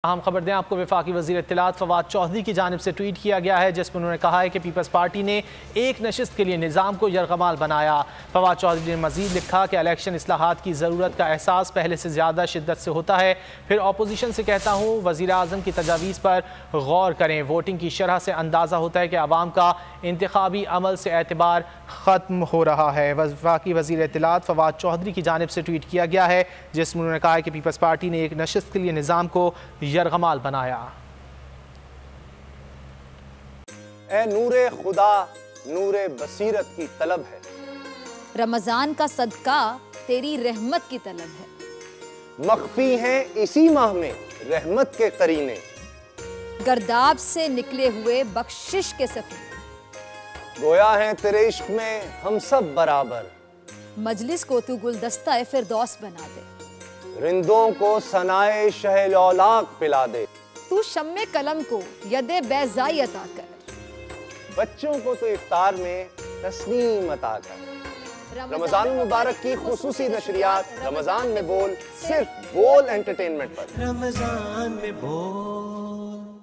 अहम खबर दें आपको, वफाकी वज़ीर इत्तलात फवाद चौधरी की जानिब से ट्वीट किया गया है जिसमें उन्होंने कहा है कि पीपल्स पार्टी ने एक नशिस्त के लिए निज़ाम को यरगमाल बनाया। फवाद चौधरी ने मज़ीद लिखा कि इलेक्शन इस्लाहात की ज़रूरत का एहसास पहले से ज़्यादा शिद्दत से होता है। फिर अपोजिशन से कहता हूँ, वज़ीर आज़म की तजावीज़ पर गौर करें। वोटिंग की शरह से अंदाज़ा होता है कि आवाम का इंतखाबी अमल से एतबार ख़त्म हो रहा है। वफाकी वज़ीर इत्तलात फवाद चौधरी की जानिब से ट्वीट किया गया है जिसमें उन्होंने कहा है कि पीपल्स पार्टी ने एक नशिस्त के लिए निज़ाम को यरगमाल बनाया। ए नूरे खुदा नूरे बसीरत की तलब है, रमजान का सदका तेरी रहमत की तलब है। मख्फी हैं इसी माह में रहमत के करीने, गर्दाब से निकले हुए बख्शिश के सफीने, गोया है तेरे इश्क में हम सब बराबर, मजलिस को तू गुलदस्ता फिरदौस बना दे, रिंदों को सनाए शहलौलाक पिला दे, तू शम्मे कलम को यदे बैज़ाई अता कर, बच्चों को तो इफ्तार में तस्नीम अता कर। रमजान मुबारक की खुसूसी नशरियात रमजान में बोल, सिर्फ बोल एंटरटेनमेंट पर। रमजान में बोल।